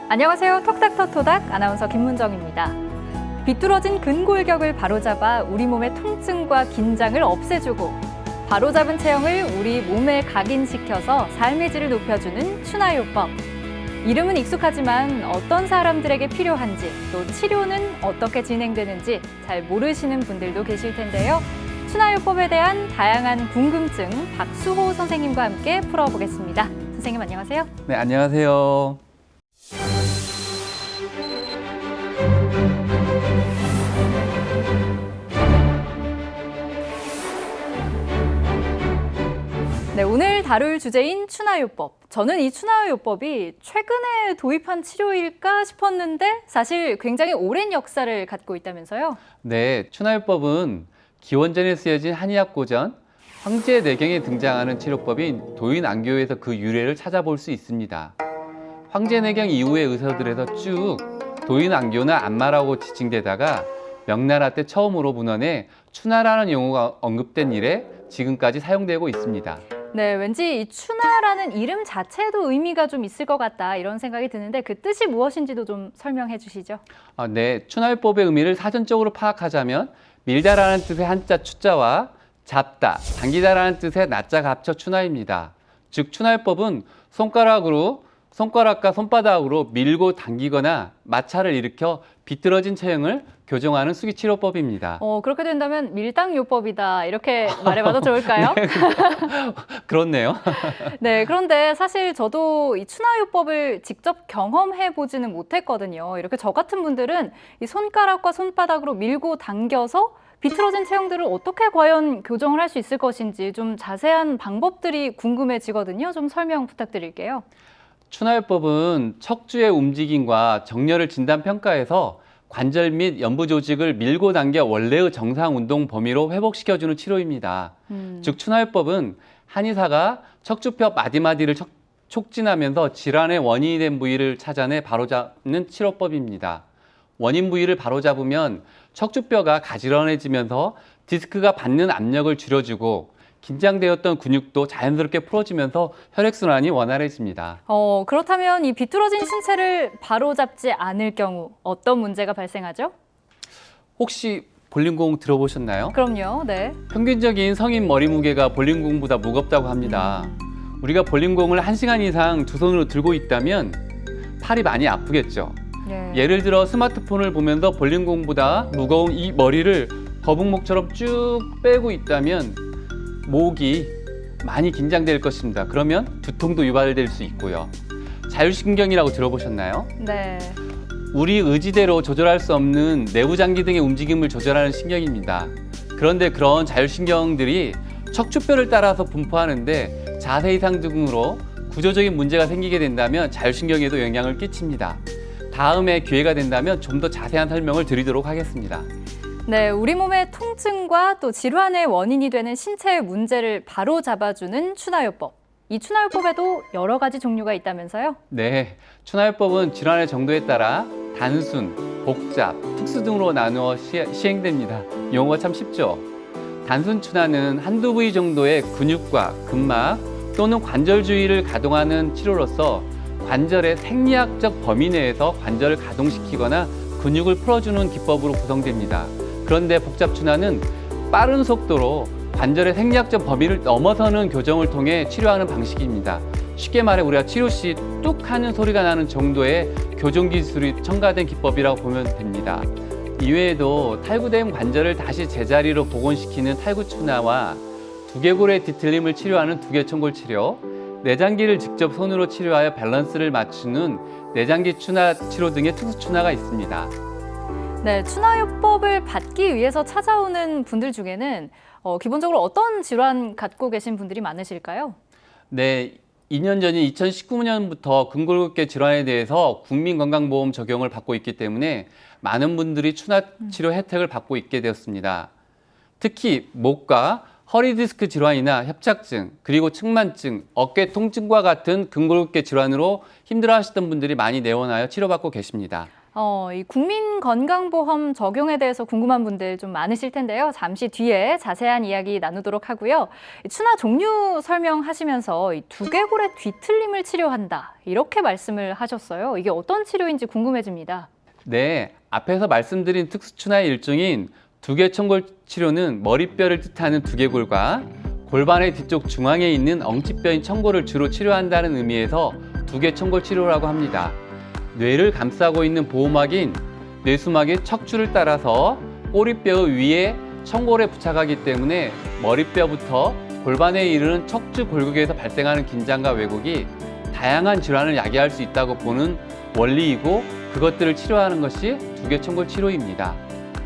안녕하세요. 톡닥터토닥 아나운서 김문정입니다. 비뚤어진 근골격을 바로잡아 우리 몸의 통증과 긴장을 없애주고 바로잡은 체형을 우리 몸에 각인시켜서 삶의 질을 높여주는 추나요법. 이름은 익숙하지만 어떤 사람들에게 필요한지 또 치료는 어떻게 진행되는지 잘 모르시는 분들도 계실 텐데요. 추나요법에 대한 다양한 궁금증 박수호 선생님과 함께 풀어보겠습니다. 선생님 안녕하세요. 네, 안녕하세요. 네, 오늘 다룰 주제인 추나요법. 저는 이 추나요법이 최근에 도입한 치료일까 싶었는데 사실 굉장히 오랜 역사를 갖고 있다면서요? 네, 추나요법은 기원전에 쓰여진 한의학 고전 황제내경에 등장하는 치료법인 도인안교에서 그 유래를 찾아볼 수 있습니다. 황제내경 이후의 의사들에서 쭉 도인안교나 안마라고 지칭되다가 명나라 때 처음으로 문헌에 추나라는 용어가 언급된 이래 지금까지 사용되고 있습니다. 네, 왠지 이 추나라는 이름 자체도 의미가 좀 있을 것 같다 이런 생각이 드는데 그 뜻이 무엇인지도 좀 설명해 주시죠. 네, 추나요법의 의미를 사전적으로 파악하자면 밀다라는 뜻의 한자 추자와 잡다, 당기다라는 뜻의 나자가 합쳐 추나입니다. 즉 추나요법은 손가락과 손바닥으로 밀고 당기거나 마찰을 일으켜 비뚤어진 체형을 교정하는 수기치료법입니다. 그렇게 된다면 밀당요법이다 이렇게 말해봐도 좋을까요? 네, 그렇네요. 네, 그런데 사실 저도 이 추나요법을 직접 경험해 보지는 못했거든요. 이렇게 저 같은 분들은 이 손가락과 손바닥으로 밀고 당겨서 비틀어진 체형들을 어떻게 과연 교정을 할 수 있을 것인지 좀 자세한 방법들이 궁금해지거든요. 좀 설명 부탁드릴게요. 추나요법은 척추의 움직임과 정렬을 진단 평가해서 관절 및 연부 조직을 밀고 당겨 원래의 정상 운동 범위로 회복시켜주는 치료입니다. 즉 추나요법은 한의사가 척추뼈 마디마디를 촉진하면서 질환의 원인이 된 부위를 찾아내 바로잡는 치료법입니다. 원인 부위를 바로잡으면 척추뼈가 가지런해지면서 디스크가 받는 압력을 줄여주고 긴장되었던 근육도 자연스럽게 풀어지면서 혈액순환이 원활해집니다. 그렇다면 이 비뚤어진 신체를 바로잡지 않을 경우 어떤 문제가 발생하죠? 혹시 볼링공 들어보셨나요? 그럼요, 네. 평균적인 성인 머리 무게가 볼링공보다 무겁다고 합니다. 우리가 볼링공을 1시간 이상 두 손으로 들고 있다면 팔이 많이 아프겠죠. 네. 예를 들어 스마트폰을 보면서 볼링공보다 무거운 이 머리를 거북목처럼 쭉 빼고 있다면 목이 많이 긴장될 것입니다. 그러면 두통도 유발될 수 있고요. 자율신경이라고 들어보셨나요? 네. 우리 의지대로 조절할 수 없는 내부장기 등의 움직임을 조절하는 신경입니다. 그런데 그런 자율신경들이 척추뼈를 따라서 분포하는데 자세 이상 등으로 구조적인 문제가 생기게 된다면 자율신경에도 영향을 끼칩니다. 다음에 기회가 된다면 좀 더 자세한 설명을 드리도록 하겠습니다. 네, 우리 몸의 통증과 또 질환의 원인이 되는 신체의 문제를 바로 잡아주는 추나요법. 이 추나요법에도 여러 가지 종류가 있다면서요? 네, 추나요법은 질환의 정도에 따라 단순, 복잡, 특수 등으로 나누어 시행됩니다. 용어가 참 쉽죠? 단순 추나는 한두 부위 정도의 근육과 근막 또는 관절 주위를 가동하는 치료로서 관절의 생리학적 범위 내에서 관절을 가동시키거나 근육을 풀어주는 기법으로 구성됩니다. 그런데 복잡 추나는 빠른 속도로 관절의 생리학적 범위를 넘어서는 교정을 통해 치료하는 방식입니다. 쉽게 말해 우리가 치료 시 뚝 하는 소리가 나는 정도의 교정 기술이 첨가된 기법이라고 보면 됩니다. 이외에도 탈구된 관절을 다시 제자리로 복원시키는 탈구 추나와 두개골의 뒤틀림을 치료하는 두개천골 치료, 내장기를 직접 손으로 치료하여 밸런스를 맞추는 내장기 추나 치료 등의 특수 추나가 있습니다. 네, 추나요법을 받기 위해서 찾아오는 분들 중에는 기본적으로 어떤 질환 갖고 계신 분들이 많으실까요? 네, 2년 전인 2019년부터 근골격계 질환에 대해서 국민건강보험 적용을 받고 있기 때문에 많은 분들이 추나 치료 혜택을 받고 있게 되었습니다. 특히 목과 허리 디스크 질환이나 협착증, 그리고 측만증, 어깨 통증과 같은 근골격계 질환으로 힘들어하시던 분들이 많이 내원하여 치료받고 계십니다. 이 국민건강보험 적용에 대해서 궁금한 분들 좀 많으실 텐데요. 잠시 뒤에 자세한 이야기 나누도록 하고요. 추나 종류 설명하시면서 이 두개골의 뒤틀림을 치료한다 이렇게 말씀을 하셨어요. 이게 어떤 치료인지 궁금해집니다. 네, 앞에서 말씀드린 특수추나의 일종인 두개천골 치료는 머리뼈를 뜻하는 두개골과 골반의 뒤쪽 중앙에 있는 엉치뼈인 천골을 주로 치료한다는 의미에서 두개천골 치료라고 합니다. 뇌를 감싸고 있는 보호막인 뇌수막의 척추를 따라서 꼬리뼈 위에 천골에 부착하기 때문에 머리뼈부터 골반에 이르는 척추 골격에서 발생하는 긴장과 왜곡이 다양한 질환을 야기할 수 있다고 보는 원리이고 그것들을 치료하는 것이 두개천골 치료입니다.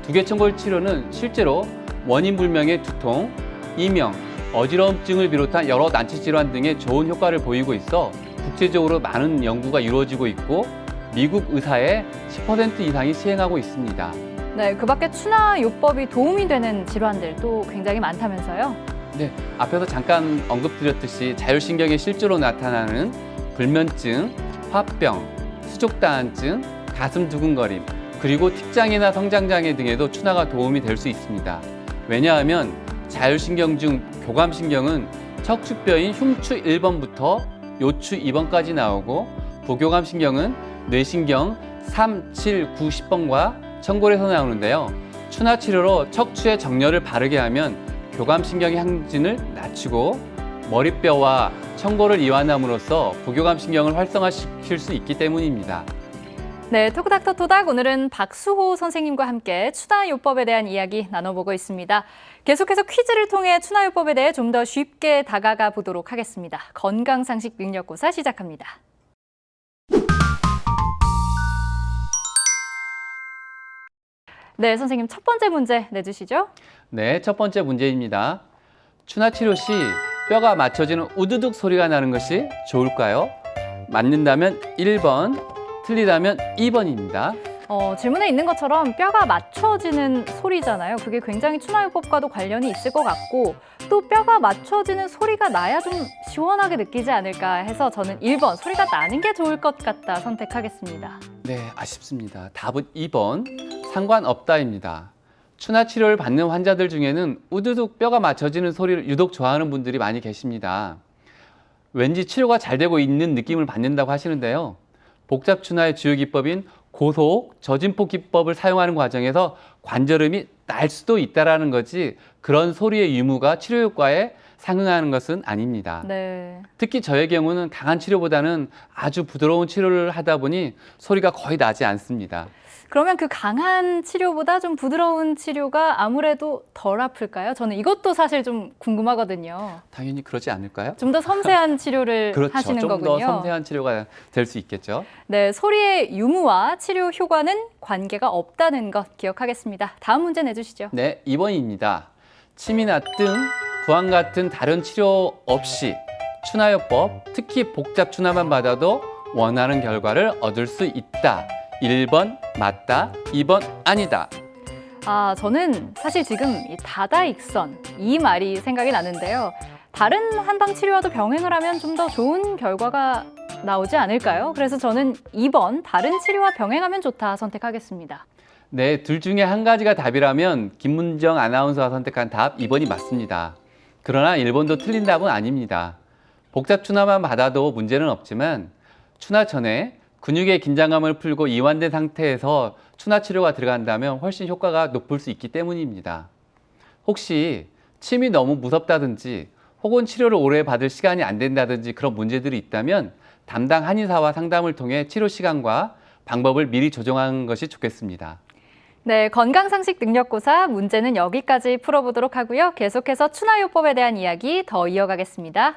두개천골 치료는 실제로 원인 불명의 두통, 이명, 어지러움증을 비롯한 여러 난치 질환 등에 좋은 효과를 보이고 있어 국제적으로 많은 연구가 이루어지고 있고 미국 의사의 10% 이상이 시행하고 있습니다. 네, 그 밖에 추나 요법이 도움이 되는 질환들도 굉장히 많다면서요? 네, 앞에서 잠깐 언급드렸듯이 자율신경의 실조로 나타나는 불면증, 화병, 수족다한증, 가슴 두근거림, 그리고 틱장애나 성장장애 등에도 추나가 도움이 될 수 있습니다. 왜냐하면 자율신경 중 교감신경은 척추뼈인 흉추 1번부터 요추 2번까지 나오고 부교감신경은 뇌신경 3, 7, 9, 10번과 천골에서 나오는데요. 추나 치료로 척추의 정렬을 바르게 하면 교감신경의 항진을 낮추고 머리뼈와 천골을 이완함으로써 부교감신경을 활성화시킬 수 있기 때문입니다. 네, 토크닥터 토닥 오늘은 박수호 선생님과 함께 추나요법에 대한 이야기 나눠보고 있습니다. 계속해서 퀴즈를 통해 추나요법에 대해 좀 더 쉽게 다가가 보도록 하겠습니다. 건강상식 능력고사 시작합니다. 네, 선생님 첫 번째 문제 내주시죠. 네, 첫 번째 문제입니다. 추나 치료 시 뼈가 맞춰지는 우두둑 소리가 나는 것이 좋을까요? 맞는다면 1번, 틀리다면 2번입니다. 질문에 있는 것처럼 뼈가 맞춰지는 소리잖아요. 그게 굉장히 추나요법과도 관련이 있을 것 같고 또 뼈가 맞춰지는 소리가 나야 좀 시원하게 느끼지 않을까 해서 저는 1번 소리가 나는 게 좋을 것 같다 선택하겠습니다. 네, 아쉽습니다. 답은 2번, 상관없다입니다. 추나 치료를 받는 환자들 중에는 우두둑 뼈가 맞춰지는 소리를 유독 좋아하는 분들이 많이 계십니다. 왠지 치료가 잘 되고 있는 느낌을 받는다고 하시는데요. 복잡 추나의 주요 기법인 고속, 저진폭 기법을 사용하는 과정에서 관절음이 날 수도 있다는 거지 그런 소리의 유무가 치료 효과에 상응하는 것은 아닙니다. 네. 특히 저의 경우는 강한 치료보다는 아주 부드러운 치료를 하다 보니 소리가 거의 나지 않습니다. 그러면 그 강한 치료보다 좀 부드러운 치료가 아무래도 덜 아플까요? 저는 이것도 사실 좀 궁금하거든요. 당연히 그러지 않을까요? 좀 더 섬세한 치료를 그렇죠. 하시는 좀 거군요. 더 섬세한 치료가 될 수 있겠죠. 네, 소리의 유무와 치료 효과는 관계가 없다는 것 기억하겠습니다. 다음 문제 내주시죠. 네, 2번입니다. 침이나 뜸, 부항 같은 다른 치료 없이 추나요법, 특히 복잡 추나만 받아도 원하는 결과를 얻을 수 있다. 1번 맞다, 2번 아니다. 저는 사실 지금 이 다다익선 이 말이 생각이 나는데요. 다른 한방 치료와도 병행을 하면 좀 더 좋은 결과가 나오지 않을까요? 그래서 저는 2번 다른 치료와 병행하면 좋다 선택하겠습니다. 네, 둘 중에 한 가지가 답이라면 김문정 아나운서가 선택한 답 2번이 맞습니다. 그러나 1번도 틀린 답은 아닙니다. 복잡 추나만 받아도 문제는 없지만 추나 전에 근육의 긴장감을 풀고 이완된 상태에서 추나 치료가 들어간다면 훨씬 효과가 높을 수 있기 때문입니다. 혹시 침이 너무 무섭다든지 혹은 치료를 오래 받을 시간이 안 된다든지 그런 문제들이 있다면 담당 한의사와 상담을 통해 치료 시간과 방법을 미리 조정하는 것이 좋겠습니다. 네, 건강상식 능력고사 문제는 여기까지 풀어보도록 하고요. 계속해서 추나요법에 대한 이야기 더 이어가겠습니다.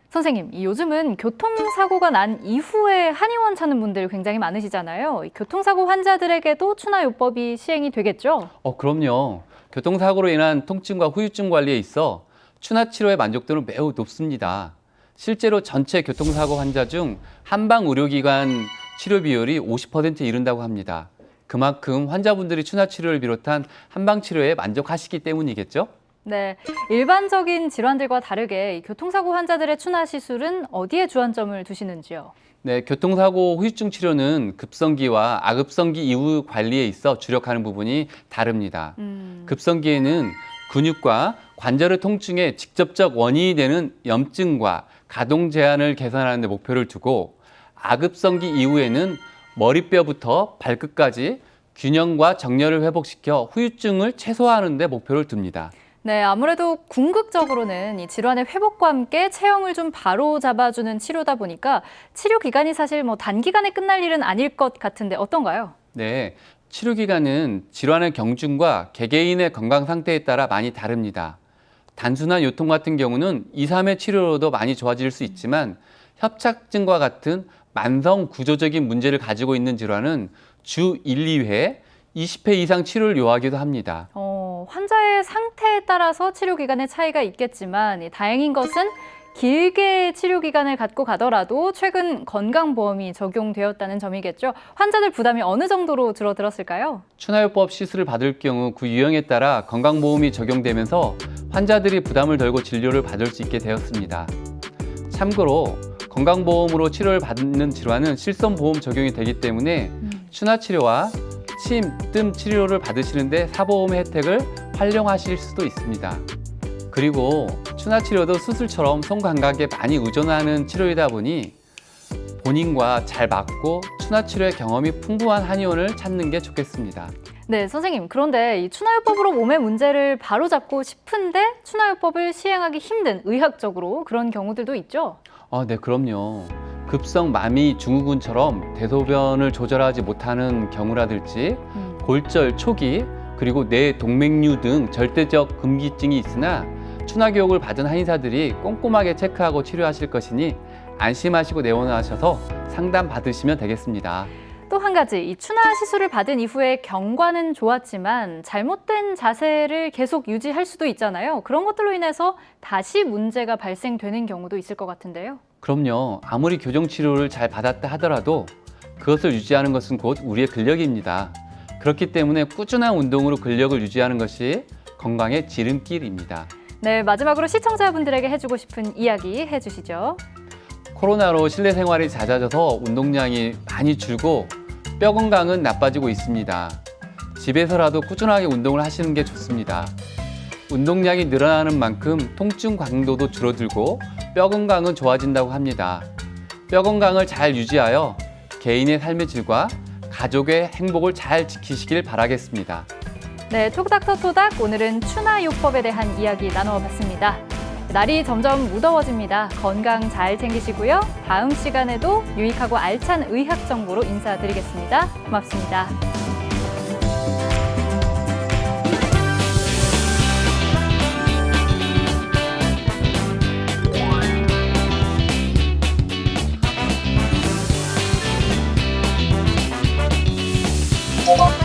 선생님, 요즘은 교통사고가 난 이후에 한의원 찾는 분들 굉장히 많으시잖아요. 교통사고 환자들에게도 추나요법이 시행이 되겠죠? 그럼요. 교통사고로 인한 통증과 후유증 관리에 있어 추나 치료의 만족도는 매우 높습니다. 실제로 전체 교통사고 환자 중 한방 의료기관 치료 비율이 50%에 이른다고 합니다. 그만큼 환자분들이 추나 치료를 비롯한 한방 치료에 만족하시기 때문이겠죠? 네, 일반적인 질환들과 다르게 이 교통사고 환자들의 추나 시술은 어디에 주안점을 두시는지요? 네, 교통사고 후유증 치료는 급성기와 아급성기 이후 관리에 있어 주력하는 부분이 다릅니다. 급성기에는 근육과 관절의 통증의 직접적 원인이 되는 염증과 가동 제한을 개선하는 데 목표를 두고 아급성기 이후에는 머리뼈부터 발끝까지 균형과 정렬을 회복시켜 후유증을 최소화하는 데 목표를 둡니다. 네, 아무래도 궁극적으로는 이 질환의 회복과 함께 체형을 좀 바로 잡아주는 치료다 보니까 치료 기간이 사실 단기간에 끝날 일은 아닐 것 같은데 어떤가요? 네, 치료 기간은 질환의 경중과 개개인의 건강 상태에 따라 많이 다릅니다. 단순한 요통 같은 경우는 2, 3회 치료로도 많이 좋아질 수 있지만 협착증과 같은 만성 구조적인 문제를 가지고 있는 질환은 주 1, 2회, 20회 이상 치료를 요하기도 합니다. 환자의 상태에 따라서 치료 기간의 차이가 있겠지만 다행인 것은 길게 치료 기간을 갖고 가더라도 최근 건강보험이 적용되었다는 점이겠죠. 환자들 부담이 어느 정도로 줄어들었을까요? 추나요법 시술을 받을 경우 그 유형에 따라 건강보험이 적용되면서 환자들이 부담을 덜고 진료를 받을 수 있게 되었습니다. 참고로 건강보험으로 치료를 받는 질환은 실손보험 적용이 되기 때문에 추나치료와 침, 뜸 치료를 받으시는데 사보험의 혜택을 활용하실 수도 있습니다. 그리고 추나치료도 수술처럼 손감각에 많이 의존하는 치료이다 보니 본인과 잘 맞고 추나치료의 경험이 풍부한 한의원을 찾는 게 좋겠습니다. 네, 선생님. 그런데 이 추나요법으로 몸의 문제를 바로잡고 싶은데 추나요법을 시행하기 힘든 의학적으로 그런 경우들도 있죠? 네, 그럼요. 급성 마미 증후군처럼 대소변을 조절하지 못하는 경우라든지 골절 초기 그리고 뇌 동맥류 등 절대적 금기증이 있으나 추나 교육을 받은 한의사들이 꼼꼼하게 체크하고 치료하실 것이니 안심하시고 내원하셔서 상담 받으시면 되겠습니다. 또 한 가지, 이 추나 시술을 받은 이후에 경과는 좋았지만 잘못된 자세를 계속 유지할 수도 있잖아요. 그런 것들로 인해서 다시 문제가 발생되는 경우도 있을 것 같은데요. 그럼요. 아무리 교정 치료를 잘 받았다 하더라도 그것을 유지하는 것은 곧 우리의 근력입니다. 그렇기 때문에 꾸준한 운동으로 근력을 유지하는 것이 건강의 지름길입니다. 네, 마지막으로 시청자분들에게 해주고 싶은 이야기 해주시죠. 코로나로 실내 생활이 잦아져서 운동량이 많이 줄고 뼈 건강은 나빠지고 있습니다. 집에서라도 꾸준하게 운동을 하시는 게 좋습니다. 운동량이 늘어나는 만큼 통증 강도도 줄어들고 뼈 건강은 좋아진다고 합니다. 뼈 건강을 잘 유지하여 개인의 삶의 질과 가족의 행복을 잘 지키시길 바라겠습니다. 네, 톡닥터 토닥, 오늘은 추나요법에 대한 이야기 나눠봤습니다. 날이 점점 무더워집니다. 건강 잘 챙기시고요. 다음 시간에도 유익하고 알찬 의학 정보로 인사드리겠습니다. 고맙습니다. 어?